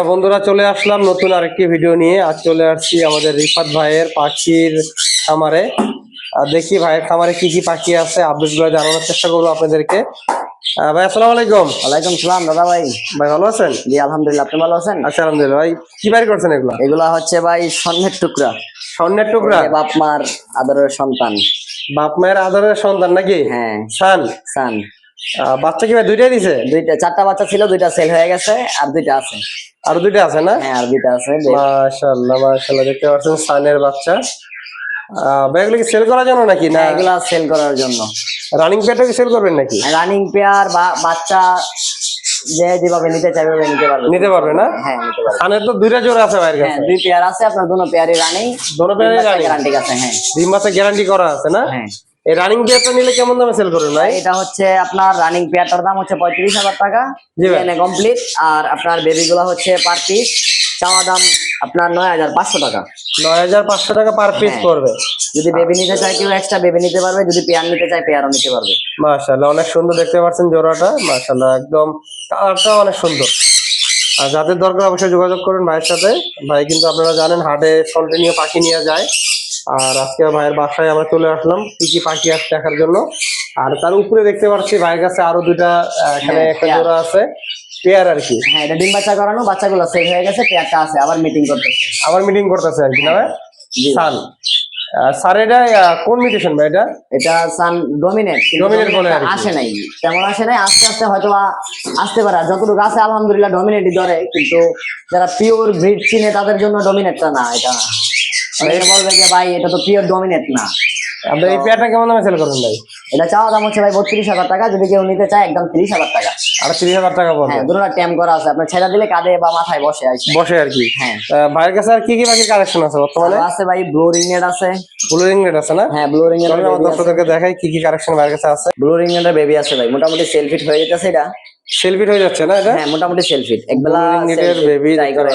বন্ধুরা, চলে আসলাম নতুন আরেকটি ভিডিও নিয়ে। আজ চলে আসছি আমাদের রিফাত ভাইয়ের পাখির খামারে। দেখি ভাইয়ের খামারে কি কি পাখি আছে, আপডেটগুলো জানানোর চেষ্টা করবো আপনাদেরকে। ভাই, আসসালামু আলাইকুম। ওয়ালাইকুম সালাম দাদা ভাই। ভাই ভালো আছেন? জি আলহামদুলিল্লাহ, আপনি ভালো আছেন? আচ্ছা, আলহামদুলিল্লাহ। ভাই কি বাড়ি করছেন এগুলো? এগুলা হচ্ছে ভাই স্বর্ণের টুকরা। স্বর্ণের টুকরা? এই যে বাপ মার আদরের সন্তান। বাপ মায়ের আদরের সন্তান নাকি? হ্যাঁ, সান। সান। বাচ্চা কি ভাই দুইটাই দিছে? চারটা বাচ্চা ছিল, দুইটা সেল হয়ে গেছে, আর দুইটা আছে। আরো দুইটা আছে না? হ্যাঁ, আর দুইটা আছে। মাশাআল্লাহ মাশাআল্লাহ, দেখতে পাচ্ছেন সানের বাচ্চা। ভাই এগুলো কি সেল করার জন্য নাকি না? এগুলা সেল করার জন্য। রানিং পেয়ারটা কি সেল করবেন নাকি? রানিং পেয়ার বা বাচ্চা যে যেভাবে নিতে চাইবে নিতে পারবে। নিতে পারবে না? হ্যাঁ, নিতে পারবে। সানের তো দুইটা জোড়া আছে ভাইয়ের হ্যাঁ, কাছে। দুই পেয়ার আছে আপনার, দুটো পেয়ারই রানিং। দুটো পেয়ারই রানিং, গ্যারান্টি আছে। হ্যাঁ, ডিম বাচ্চা গ্যারান্টি করা আছে না? হ্যাঁ। এই রানিং পেয়ারটা নিলে কেমন দামে সেল করবেন ভাই? এটা হচ্ছে আপনার রানিং পেয়ারটার দাম হচ্ছে 35,000 টাকা, জি ভাই। কমপ্লিট। আর আপনার বেবি গুলা হচ্ছে পার পিস চাওয়া দাম আপনার 9,500 টাকা। 9,500 টাকা পার পিস হ্যাঁ। পড়বে। যদি বেবি নিতে চায় কেউ এক্সট্রা বেবি নিতে পারবে, যদি পেয়ার নিতে চায় পেয়ারও নিতে পারবে। মাশাআল্লাহ, অনেক সুন্দর দেখতে পাচ্ছেন জোড়াটা। মাশাআল্লাহ, একদম কালারটা অনেক সুন্দর। আর যাদের দরকার অবশ্যই যোগাযোগ করুন ভাইয়ের সাথে। ভাই কিন্তু আপনারা জানেন হাটে কন্টিনিউ পাখি নিয়ে যায়। আর আজকে ভাইয়ের বাসায় আমরা চলে আসলাম কি কি পাখি আছে দেখার জন্য। আর তার উপরে দেখতে পাচ্ছি ভাইয়ের কাছে আরো দুইটা, এখানে হ্যাঁ, একটা পেয়ার। জোড়া আছে পেয়ার আর কি। হ্যাঁ, এটা ডিম বাচ্চা করানো, বাচ্চাগুলো সেল হয়ে গেছে, পেয়ারটা আছে, আবার মিটিং করতেছে। আবার মিটিং করতেছে আর কি না ভাই? জি। সান। স্যার এটা কোন মিউটেশন ভাই এটা? এটা সান ডমিনেট। ডমিনেট বলে আর কি। আসে নাই, তেমন আসে নাই, আস্তে আস্তে হয়তো আসতে পারে। আর যতটুকু আছে আলহামদুলিল্লাহ ডমিনেটই ধরে, কিন্তু যারা পিওর ব্রিড চিনে তাদের জন্য ডমিনেটটা না। এটা অনেকে বলবে যে ভাই এটা তো পিওর ডমিনেট না। আপনি এই পেয়ারটা কেমন দামে সেল করবেন ভাই? এটা চাওয়া দাম হচ্ছে ভাই 32,000 টাকা, যদি কেউ নিতে চায় একদম 30,000 টাকা। আর 30,000 টাকা পড়বে। হ্যাঁ, দুটোটা ট্যাম করা আছে, আপনার ছেড়ে দিলে কাঁধে বা মাথায় বসে আছে। বসে আর কি। হ্যাঁ। ভাইয়ের কাছে আর কি কি পাখির কালেকশন আছে বর্তমানে? আছে ভাই, ব্লু রিংনেট আছে। ব্লু রিংনেট আছে না? হ্যাঁ, ব্লু রিংনেট চলুন আমার দর্শকদেরকে দেখাই কি কি কালেকশন ভাইয়ের কাছে আছে। ব্লু রিংনেটের বেবি আছে ভাই, মোটামুটি সেলফিট হয়ে যেতেছে এটা। সেলফিট হয়ে যাচ্ছে না এটা? হ্যাঁ, মোটামুটি সেলফিট একবেলা রিংনেটের বেবি ট্রাই করে।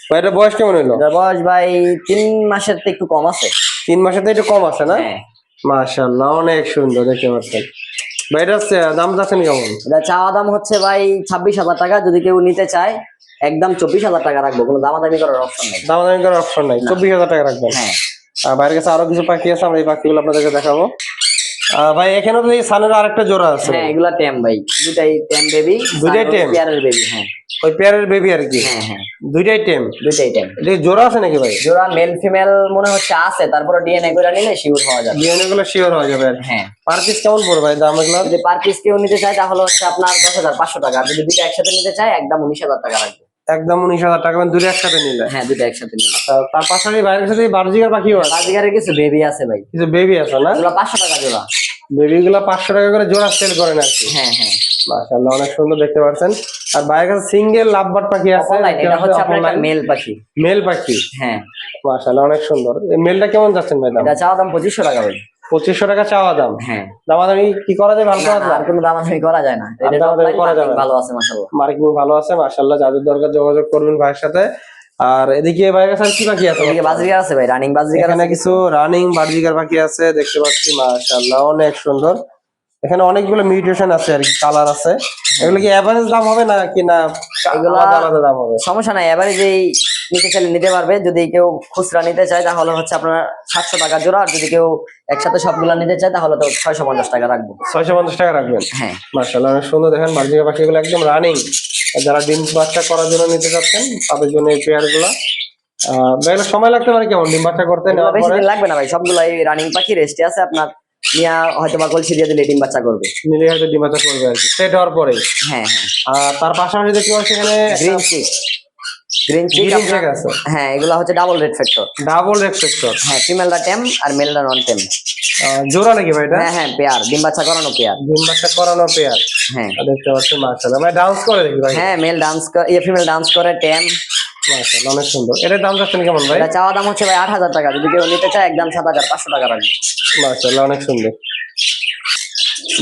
ভাই এটা বয়স কেমন হলো? এটার বয়স ভাই 3 মাসের তো একটু কম আছে। 3 মাসের তো একটু কম আছে না? হ্যাঁ। মাশাআল্লাহ, অনেক সুন্দর দেখতে পাচ্ছেন ভাই। এটা দাম যাচ্ছেন কেমন? এটা চাওয়া দাম হচ্ছে ভাই 26,000 টাকা, যদি কেউ নিতে চায় একদম 24,000 টাকা রাখবো, কোনো দামাদামি করার অপশন নেই। দামাদামি করার অপশন নাই, 24,000 টাকা রাখবেন। হ্যাঁ। ভাইয়ের কাছে আরো কিছু পাখি আছে, আমরা এই পাখিগুলো আপনাদেরকে দেখাবো। ভাই এখানে তো এই সানের আরেকটা জোড়া আছে। হ্যাঁ, এগুলা টেম ভাই, দুটাই টেম বেবি। দুইটাই টেম? পেয়ারের বেবি। হ্যাঁ, ওই পেয়ারের বেবি আর কি? হ্যাঁ, হ্যাঁ, দুইটাই টেম? দুইটাই টেম। এটা জোড়া আছে নাকি ভাই? জোড়া মেল ফিমেল মনে হচ্ছে আছে, তারপরে ডিএনএ করে নিলে শিওর হওয়া যাবে। ডিএনএ গুলো শিওর হয়ে যাবে আর কি। হ্যাঁ। পার পিস কেমন পড়বে ভাই দাম এগুলো? যদি পার পিস কেউ নিতে চায় তাহলে হচ্ছে আপনার 10,500 টাকা, আর যদি দুইটা একসাথে নিতে চায় একদম 19,000 টাকা রাখবো। একদম 19,000 টাকা, মানে দুটো একসাথে নিলে? হ্যাঁ, দুইটা একসাথে নিলে। তার পাশাপাশি বাইরের সাথে বার্জিকার পাখিও আছে? বাজিগারের কিছু বেবি আছে ভাই, কিছু বেবি আছে না? এগুলো 500 টাকা জোড়া। বেবি গুলো 500 টাকা করে জোড়া সেল করেন আর কি? হ্যাঁ, হ্যাঁ। মাশাআল্লাহ, অনেক সুন্দর দেখতে পাচ্ছেন। আর বাইরের কাছে সিঙ্গেল লাভবার্ড পাখি আছে। এটা হচ্ছে আপনার একটা মেল পাখি। মেল পাখি? হ্যাঁ। মাশাআল্লাহ, অনেক সুন্দর। এই মেলটা কেমন যাচ্ছেন ভাই দাম? এটা চাওয়া দাম 2500 টাকা ভাই। 2500 টাকা চাওয়া দাম? হ্যাঁ। দামাদামি কি করা যায়? ভালো করা যায়? আর কোনো দামাদামি করা যায় না, এটা দামাদামি করা যাবে না? ভালো আছে মাশাআল্লাহ। মার্কেটিং ভালো আছে মাশাআল্লাহ, যাদের দরকার যোগাযোগ করবেন ভাইয়ের সাথে। আর এদিকে ভাইয়ের কাছে আর কি পাখি আছে? এদিকে বাজিগার আছে ভাই, রানিং বাজিগার এখানে আছে কিছু রানিং বার্জিকার পাখি আছে দেখতে পাচ্ছি। মাশাআল্লাহ, অনেক সুন্দর। এখানে অনেকগুলো মিউটেশন আছে আর কি, কালার আছে। এগুলো কি এভারেজ দাম হবে না কি না এগুলো আলাদা আলাদা দাম হবে? সমস্যা নাই, এভারেজেই নিতে চাইলে নিতে পারবে। যদি কেউ খুচরা নিতে চায় তাহলে হচ্ছে আপনার 700 টাকা জোড়া, আর যদি কেউ একসাথে সবগুলা নিতে চায় তাহলে তো 650 টাকা রাখবো। 650 টাকা রাখবেন? হ্যাঁ। মাশাআল্লাহ, অনেক সুন্দর। দেখেন বার্জিকার পাখিগুলো একদম রানিং। যারা ডিম বাচ্চা করার জন্য নিতে চাচ্ছেন তাদের জন্য এই পেয়ার গুলা। এগুলো সময় লাগতে পারে কেমন ডিম বাচ্চা করতে? এগুলো নেওয়ার বেশি পরে দিন লাগবে না ভাই, সবগুলো এই রানিং পাখি রেস্টে আছে। আপনার নিয়া হয়তো বা কলসি দিয়ে দিলে ডিম বাচ্চা করবে। নিলে হয়তো ডিম বাচ্চা করবে আর কি, সেট হওয়ার পরে। হ্যাঁ, হ্যাঁ। আর তার পাশাপাশি দেখতে পাচ্ছি এখানে গ্রিন চিক। গ্রিন চিক আছে। হ্যাঁ, এগুলো হচ্ছে ডাবল রেড ফ্যাক্টর। ডাবল রেসপেক্টর? হ্যাঁ, ফিমেলটা টেম আর মেলটা নন টেম। জোড়া নাকি ভাই এটা? হ্যাঁ, হ্যাঁ, পেয়ার, ডিম বাচ্চা করানো পেয়ার। ডিম বাচ্চা করানো পেয়ার? হ্যাঁ। দেখতে পাচ্ছি মাশাআল্লাহ। ভাই ডান্স করে দেখি ভাই। হ্যাঁ, মেল ডান্স করে, ফিমেল ডান্স করে, টেম। মাশাআল্লাহ, অনেক সুন্দর। এটার দাম যাচ্ছেন কেমন ভাই? এটা চাওয়া দাম হচ্ছে ভাই 8,000 টাকা, যদি কেউ নিতে চায় একদম 7,500 টাকা রাখবে। মাশাআল্লাহ, অনেক সুন্দর।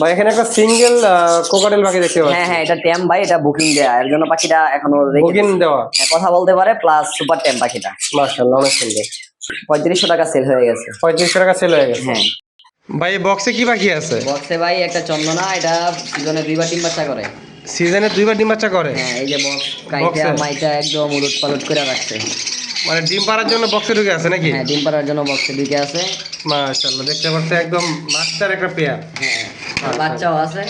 ভাই এখানে একটা সিঙ্গেল কোকাটেল পাখি দেখতে পাচ্ছি। হ্যাঁ, হ্যাঁ, এটা টেম ভাই, এটা বুকিং দেয়া, এর জন্য পাখিটা এখনো বুকিং দেওয়া? কথা বলতে পারে, প্লাস সুপার টেম পাখিটা। মাশাআল্লাহ, অনেক সুন্দর। 3500 টাকা সেল হয়ে গেছে। 3500 টাকা সেল হয়ে গেছে? হ্যাঁ। ভাই বক্সে কি পাখি আছে? বক্সে ভাই একটা চন্দনা, এটা সিজনে 2বার ডিম বাচ্চা করে। সিজনে 2বার ডিম বাচ্চা করে? হ্যাঁ, এই যে বক্স কাইটা Box-এ? মাইটা একদম উলট পালট করে রাখছে। মানে ডিম পাড়ার জন্য বক্সে ঢুকে আছে নাকি? হ্যাঁ, ডিম পাড়ার জন্য বক্সে ঢুকে আছে। মাশাআল্লাহ, দেখতে পাচ্ছেন একদম মাস্টার একটা পেয়ার। হ্যাঁ, আর বাচ্চাও আছে।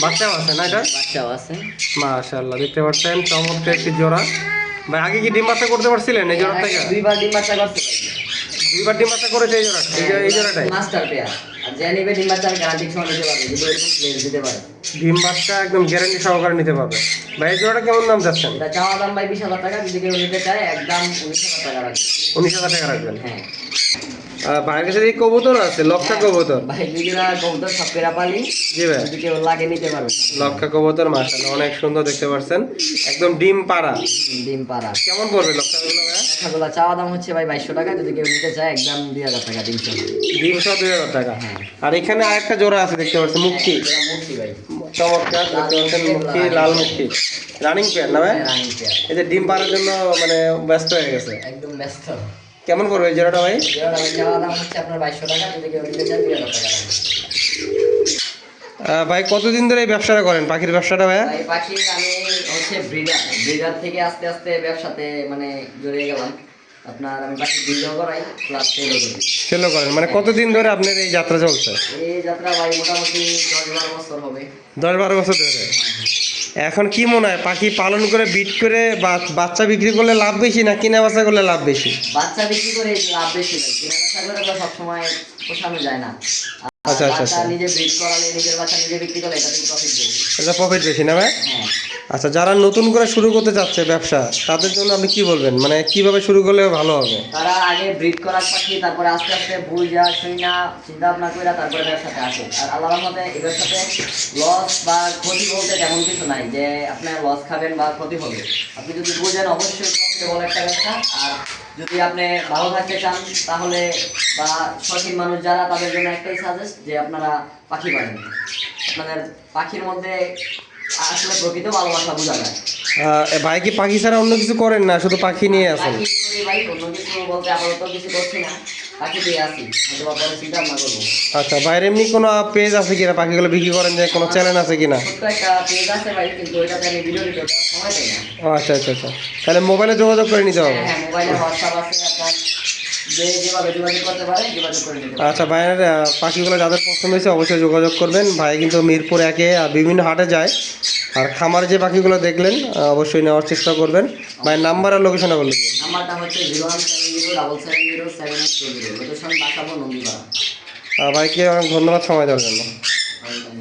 বাচ্চাও আছে না এটা? বাচ্চাও আছে। মাশাআল্লাহ, দেখতে পাচ্ছেন চমৎকার একটি জোড়া। ভাই আগে কি ডিম বাচ্চা করতে পারছিলেন এই জোড়া থেকে? 2বার ডিম বাচ্চা করছে ভাই। 2বার ডিম বাচ্চা করেছে এই জোড়া, এই জোড়াটাই? Master pair. আর যে নিবে ডিম বাচ্চার গ্যারান্টি সহ নিতে পারবে, যদি এরকম প্লেস দিতে পারে। ডিম বাচ্চা একদম গ্যারান্টি সহকারে নিতে পারবে। ভাই এই জোড়াটা কেমন দাম চাচ্ছেন? এটা চাওয়া দাম ভাই 20,000 টাকা, যদি কেউ নিতে চায় একদম 19,000 টাকা রাখবে। 19,000 টাকা রাখবেন। হ্যাঁ ভাইয়ের কাছে এই কবুতর আছে, লক্ষা কবুতর। ভাই, দুইটা কবুতর সব পেরা পালি, জি ভাই, যদি কেউ লাগে নিতে পারবে। লক্ষা কবুতর মাশাআল্লাহ অনেক সুন্দর, দেখতে পাচ্ছেন একদম ডিম পাড়া। ডিম পাড়া। কেমন পড়বে লক্ষাগুলো ভাইয়া? কথাগুলো চাওয়া দাম হচ্ছে ভাই 2200 টাকা, যদি কেউ নিতে চায় একদম 2,000 টাকা ডিমশো। ডিম সহ 2,000 টাকা। হ্যাঁ। আর এখানে আরেকটা জোড়া আছে দেখতে পাচ্ছেন, মুক্তি। এটা মুক্তি ভাই। চমৎকার, দেখতে পাচ্ছেন মুক্তি, লাল মুক্তি রানিং পেয়ার না ভাই? Running pair. এই যে ডিম পাড়ার জন্য মানে ব্যস্ত হয়ে গেছে। একদম ব্যস্ত। কেমন পড়বে এই জোড়াটা ভাই? যেটা ভাই চাওয়া দাম হচ্ছে আপনার 2200 টাকা, যদি কেউ নিতে চায় 2,000 টাকা রাখবে। ভাই কতদিন ধরে এই ব্যবসাটা করেন, পাখির ব্যবসাটা ভাইয়া? ভাই পাখি আমি হচ্ছে ব্রিডার থেকে আস্তে আস্তে ব্যবসাতে মানে জড়িয়ে গেলাম। আপনার আমি পাখি ব্রিডও করাই প্লাস সেলও করি। সেলও করেন, মানে কতদিন ধরে আপনার এই যাত্রা চলছে? এই যাত্রা ভাই মোটামুটি 10-12 বছর হবে। 10-12 বছর ধরে। এখন কি মনে হয় পাখি পালন করে বিট করে বাচ্চা বিক্রি করলে লাভ বেশি না কিনা বাচ্চা করলে লাভ বেশি? বাচ্চা বিক্রি করে লাভ বেশি ভাই, কিনা বেচা করে তো সবসময় পোষানো যায় না। আর আচ্ছা, আচ্ছা, বাচ্চা আচ্ছা। নিজে ব্রিড করালে, নিজের বাচ্চা নিজে বিক্রি করলে এটাতে প্রফিট বেশি। এটা প্রফিট বেশি না ভাই? হ্যাঁ, আচ্ছা, যারা নতুন করে শুরু করতে চাচ্ছে ব্যবসা, তাদের জন্য আপনি কি বলবেন, মানে কিভাবে শুরু করলে ভালো হবে? তারা আগে ব্রিড করার পাখি, তারপরে আস্তে আস্তে বুঝা শুইনা চিন্তা ভাবনা করে তারপরে ব্যবসাতে আসে। আর আল্লাহর মতে এই ব্যবসাতে লস বা ক্ষতি বলতে তেমন কিছু নাই, যে আপনার লস খাবেন বা ক্ষতি হবে। আপনি যদি বুঝেন অবশ্যই প্রফিটেবল একটা ব্যবসা। আর যদি আপনি ভালো থাকতে চান তাহলে, বা শৌখিন মানুষ যারা, তাদের জন্য একটাই সাজেস্ট যে আপনারা পাখি পালেন। আপনাদের পাখির মধ্যে আসলে প্রকৃত ভালোবাসা বোঝা যায়। ভাই কি পাখি ছাড়া অন্য কিছু করেন না, শুধু পাখি নিয়ে আছেন? পাখি করি ভাই, অন্য কিছু বলতে আপাতত কিছু করছি না, পাখি দিয়ে আসি, হয়তো বা পরে চিন্তা ভাবনা করবো। আচ্ছা, বাইরে এমনি কোনো পেজ আছে কিনা পাখিগুলো বিক্রি করেন, যে কোনো চ্যানেল আছে কিনা? ছোট্ট একটা পেজ আছে ভাই, কিন্তু ওইটাতে আমি ভিডিও দিতে সময় পাই না। ও আচ্ছা, আচ্ছা, আচ্ছা, তাহলে মোবাইলে যোগাযোগ করে নিতে হবে। হ্যাঁ হ্যাঁ, মোবাইলে হোয়াটসঅ্যাপ আছে, আপনার যেভাবে যোগাযোগ করতে পারে যোগাযোগ করে নিতে পারে। আচ্ছা, ভাইয়ের পাখিগুলো যাদের পছন্দ হয়েছে অবশ্যই যোগাযোগ করবেন। ভাই কিন্তু মিরপুর 1-এ বিভিন্ন হাটে যায়। আর খামারে যে পাখিগুলো দেখলেন অবশ্যই নেওয়ার চেষ্টা করবেন। ভাইয়ের নাম্বার আর লোকেশনে বলে দেবেন। নাম্বারটা হচ্ছে 01707070820, লোকেশন বাসাবো নন্দীপাড়া। ভাইকে অনেক ধন্যবাদ সময় দেওয়ার জন্য। ওয়েলকাম।